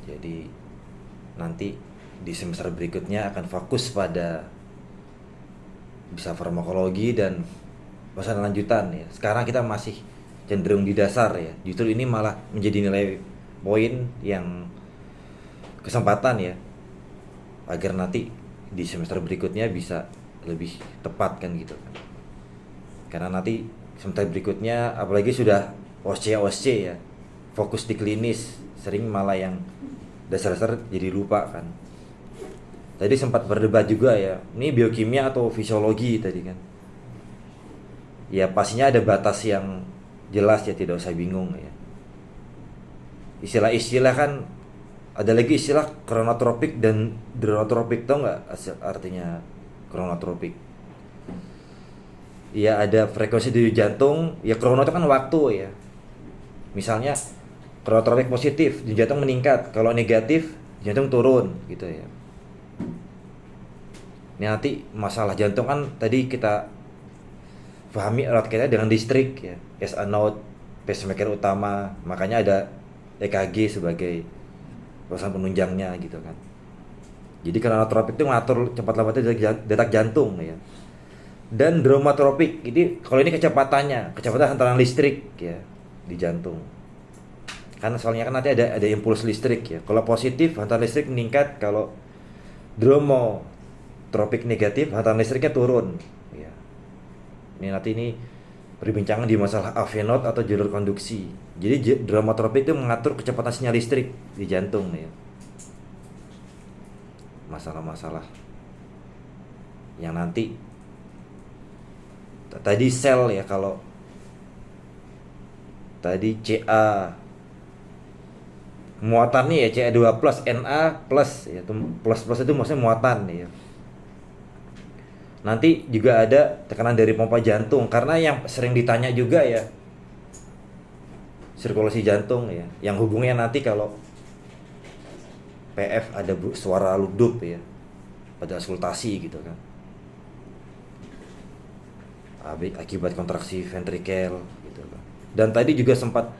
Jadi nanti di semester berikutnya akan fokus pada bisa farmakologi dan pesan lanjutan ya. Sekarang kita masih cenderung di dasar ya. Justru ini malah menjadi nilai poin yang kesempatan ya, agar nanti di semester berikutnya bisa lebih tepat kan gitu kan. Karena nanti semester berikutnya apalagi sudah OSC ya, fokus di klinis, sering malah yang dasar-dasar jadi lupa kan. Tadi sempat berdebat juga ya, ini biokimia atau fisiologi tadi kan. Ya pastinya ada batas yang jelas ya, tidak usah bingung ya. Istilah-istilah kan, ada lagi istilah kronotropik dan dronotropik, tau nggak artinya kronotropik? Ya ada frekuensi denyut jantung, ya krono itu kan waktu ya. Misalnya kronotropik positif, denyut jantung meningkat, kalau negatif jantung turun gitu ya. Ini nanti masalah jantung kan tadi kita pahami erat kaitannya dengan listrik ya, as anode, pacemaker utama, makanya ada EKG sebagai perusahaan penunjangnya gitu kan. Jadi kronotropik itu mengatur cepat lambatnya detak jantung ya. Dan dromotropik, ini kalau ini kecepatan hantaran listrik ya di jantung. Karena soalnya kan nanti ada impuls listrik ya. Kalau positif hantaran listrik meningkat, kalau dromotropik negatif hantaran listriknya turun ya. Ini perbincangan di masalah AV node atau jalur konduksi. Jadi dromotropik itu mengatur kecepatan sinyal listrik di jantung ya. Masalah-masalah yang nanti tadi sel ya, kalau tadi Ca muatannya ya Ca2 plus Na plus ya, plus itu maksudnya muatan ya. Nanti juga ada tekanan dari pompa jantung, karena yang sering ditanya juga ya sirkulasi jantung ya, yang hubungannya nanti kalau PF ada suara ludup ya pada auskultasi gitu kan, akibat kontraksi ventrikel gitu kan. Dan tadi juga sempat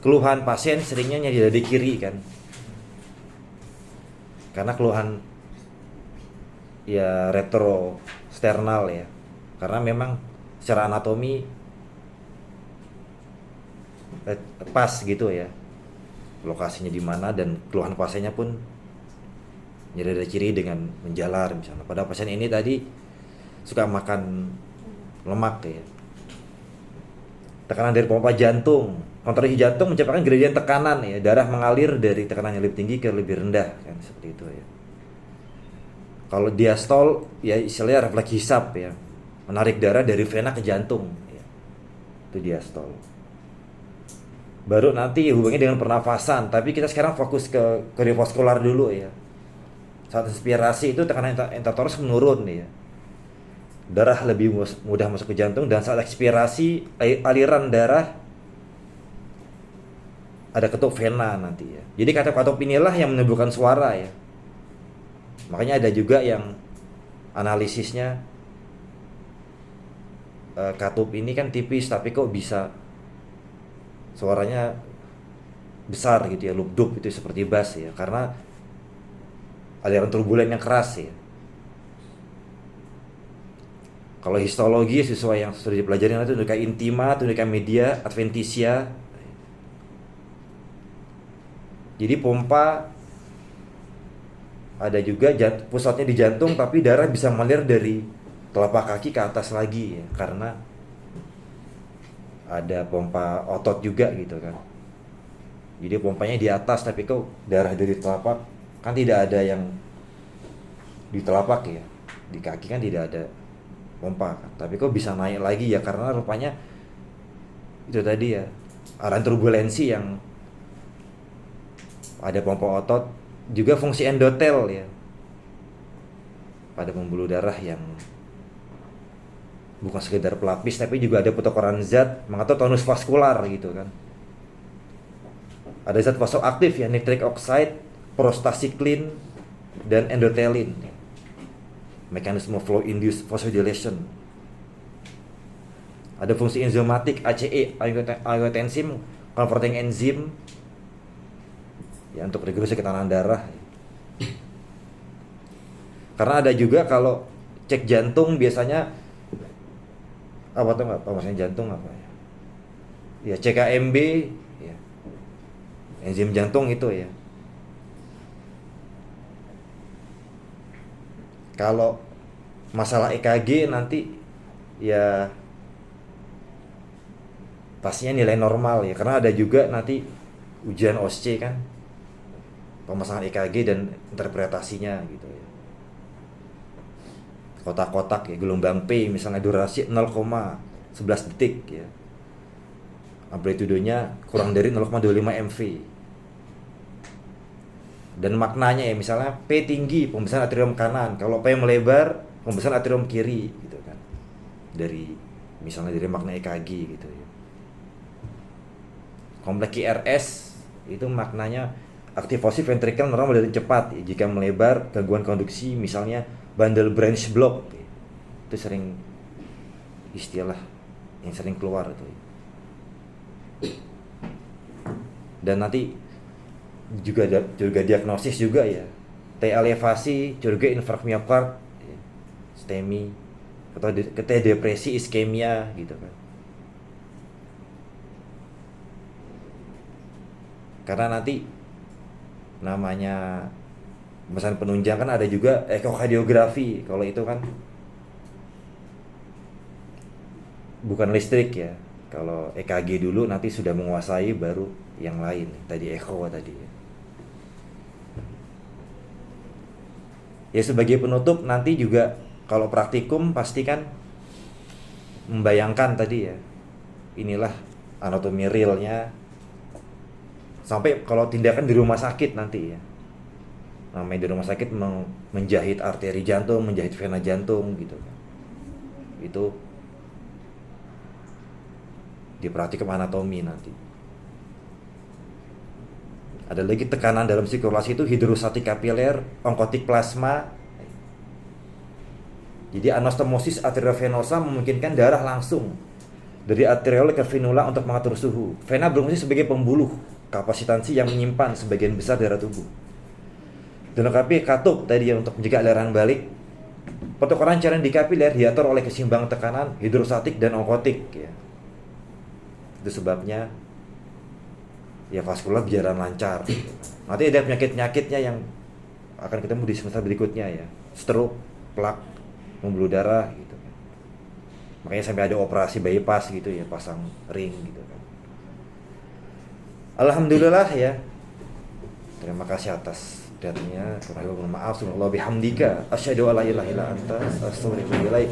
keluhan pasien seringnya nyeri dada kiri kan, karena keluhan ya retrosternal ya, karena memang secara anatomi pas gitu ya lokasinya di mana, dan keluhan pasiennya pun nyeri dada kiri dengan menjalar misalnya. Pada pasien ini tadi suka makan lemak ya. Tekanan dari pompa jantung, kontraksi jantung menciptakan gradien tekanan ya, darah mengalir dari tekanan yang lebih tinggi ke lebih rendah kan, seperti itu ya. Kalau diastol ya istilahnya refleks hisap ya, menarik darah dari vena ke jantung ya. Itu diastol. Baru nanti hubungannya dengan pernafasan, tapi kita sekarang fokus ke kardiovaskular dulu ya. Saat inspirasi itu tekanan intratoraks menurun ya, darah lebih mudah masuk ke jantung, dan saat ekspirasi aliran darah ada ketuk vena nanti ya. Jadi katup inilah yang menimbulkan suara ya. Makanya ada juga yang analisisnya katup ini kan tipis tapi kok bisa suaranya besar gitu ya, lubdub itu seperti bass ya, karena aliran turbulen yang keras ya. Kalau histologi sesuai yang sudah dipelajari nanti, tunica intima, tunica media, adventitia. Jadi pompa ada juga pusatnya di jantung, tapi darah bisa mengalir dari telapak kaki ke atas lagi ya, karena ada pompa otot juga gitu kan. Jadi pompanya di atas, tapi kok darah dari telapak kan tidak ada yang di telapak ya, di kaki kan tidak ada pompa kan, tapi kok bisa naik lagi ya, karena rupanya itu tadi ya, arahan turbulensi yang ada pompa otot. Juga fungsi endotel ya, pada pembuluh darah yang bukan sekedar pelapis, tapi juga ada pertukaran zat mengatur tonus vaskular gitu kan. Ada zat vasoaktif ya, nitric oxide, prostacyclin, dan endothelin. Mekanisme flow induced vasodilation. Ada fungsi enzimatik, ACE, angiotensin converting enzyme ya untuk regulasi tekanan darah. Karena ada juga kalau cek jantung biasanya apa tuh nggak, maksudnya jantung apa ya? Ya CKMB, ya, enzim jantung itu ya. Kalau masalah EKG nanti ya pastinya nilai normal ya, karena ada juga nanti ujian OSCE kan, pemasangan EKG dan interpretasinya gitu ya. Kotak-kotak ya, gelombang P misalnya durasi 0,11 detik ya, amplitudenya kurang dari 0,25 MV, dan maknanya ya misalnya P tinggi pembesaran atrium kanan, kalau P melebar pembesaran atrium kiri gitu kan, dari misalnya dari makna EKG gitu ya. Kompleks QRS itu maknanya aktivasi ventrikel normal dan cepat ya. Jika melebar gangguan konduksi misalnya bundle branch block ya. Itu sering istilah yang sering keluar itu. Dan nanti juga diagnosis juga ya, T elevasi curiga infark miokard ya, STEMI, atau T depresi iskemia gitu kan. Karena nanti namanya pemesan penunjang kan ada juga ekokardiografi. Kalau itu kan bukan listrik ya. Kalau EKG dulu nanti sudah menguasai baru yang lain. Tadi eko tadi ya. Ya sebagai penutup nanti juga kalau praktikum pasti kan membayangkan tadi ya. Inilah anatomi realnya. Sampai kalau tindakan di rumah sakit nanti ya, namanya di rumah sakit menjahit arteri jantung, menjahit vena jantung gitu kan, itu diperhatikan anatomi nanti. Ada lagi tekanan dalam sirkulasi itu hidrostatik kapiler, onkotik plasma. Jadi anastomosis arteriovenosa memungkinkan darah langsung dari arteriole ke venula untuk mengatur suhu. Vena berfungsi sebagai pembuluh kapasitansi yang menyimpan sebagian besar darah tubuh. Dilengkapi katup tadi ya untuk mencegah aliran balik. Pertukaran cairan di kapiler diatur oleh keseimbangan tekanan hidrostatik dan onkotik ya. Itu sebabnya ya vaskular berjalan lancar. Nanti ada penyakit-penyakitnya yang akan ketemu di semester berikutnya ya. Stroke, plak, pembuluh darah gitu kan. Makanya sampai ada operasi bypass gitu ya, pasang ring gitu kan. Alhamdulillah ya. Terima kasih atas perhatiannya. Kurang lebih mohon maaf. Subhanallah bihamdika asyhadu alla ilaha illa anta astaghfiruka wa atubu ilaik.